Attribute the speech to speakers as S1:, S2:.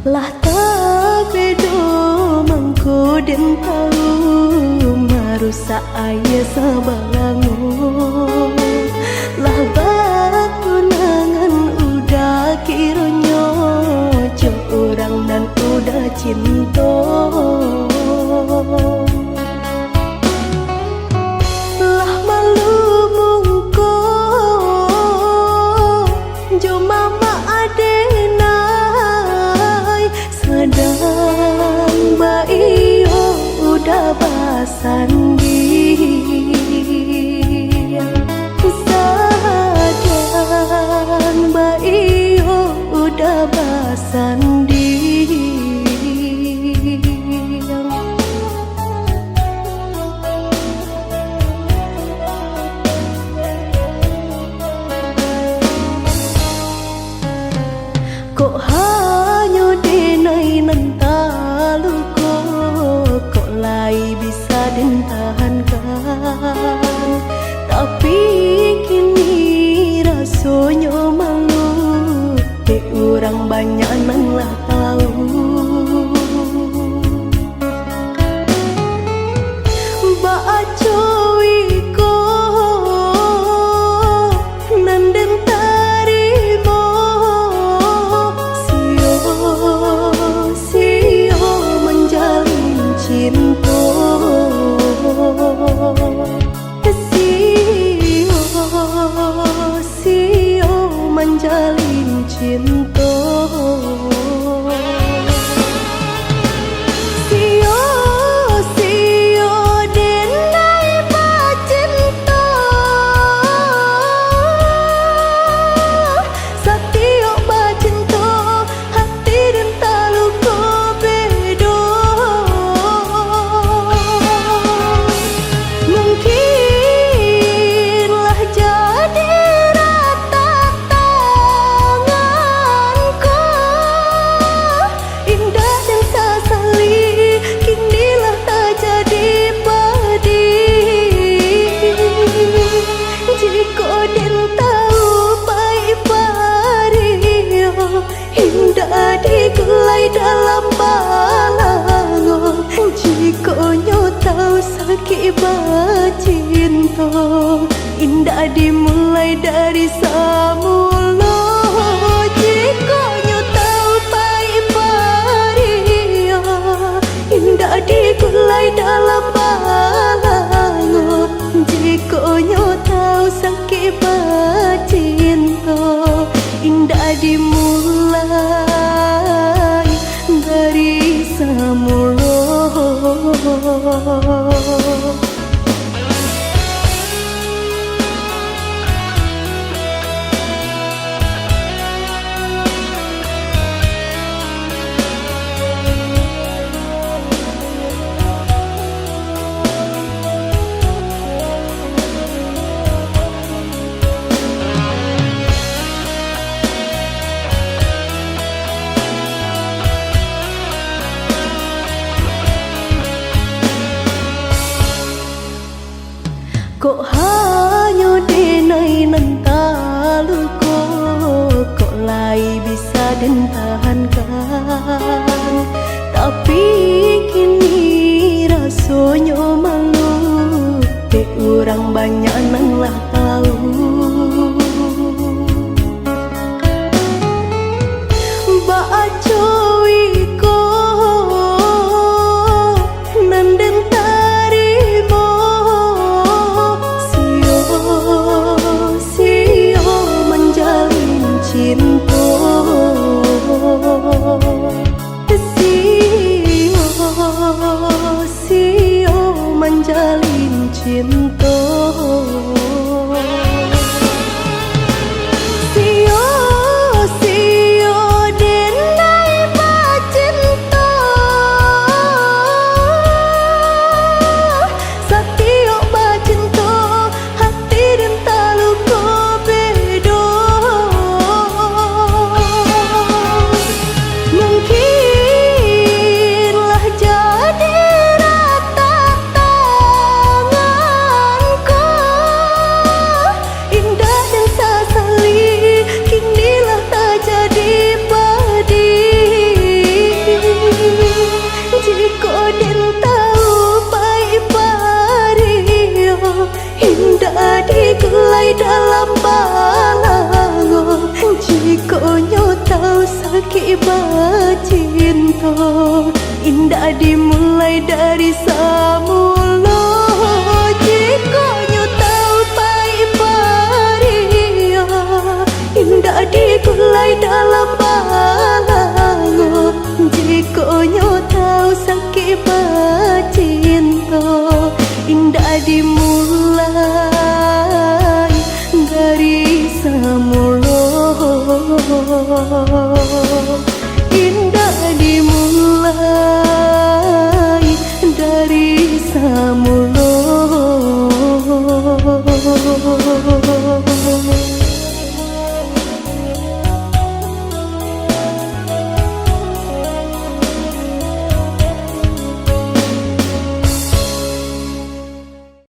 S1: Lah tak bedo mangko den tahu marusak ayah sabalangu. Lah batu nangan udah kironyo jo orang dan udah cinta. Lah malu mungko jo mama adenai sedang baio udah basandi. Sadang baio udah basandi. Kok hanya denai nantalu kok lai bisa den tahankan. Tapi kini rasanya malu de orang banyak nang lah tahu. Baca wiko nanden tarimo sio menjalin cinta. Sio menjalin cinta. Sio denai bacinta. Satio bacinta hati dan talu ko bedo. Mungkinlah jadi rata tanganku indah dan sasali kinilah tak jadi padi. Jika den tahu baik pario indah digelai dalam balango. Jika nyo tahu sakit bacinta indah dimulai dari samula. Jika nyo tahu baik pario indah digelai dalam balango. Jika nyo tahu sakit bacinta indah dimulai dari samula. Kok hanya denai nantalu kok lai bisa den tahankan. Tapi kini rasanya malu de orang banyak nang lah tahu. Baca wiko nanden tarimo sio menjalin cinta. Sio menjalin cinta. Cinta indah dimulai dari semua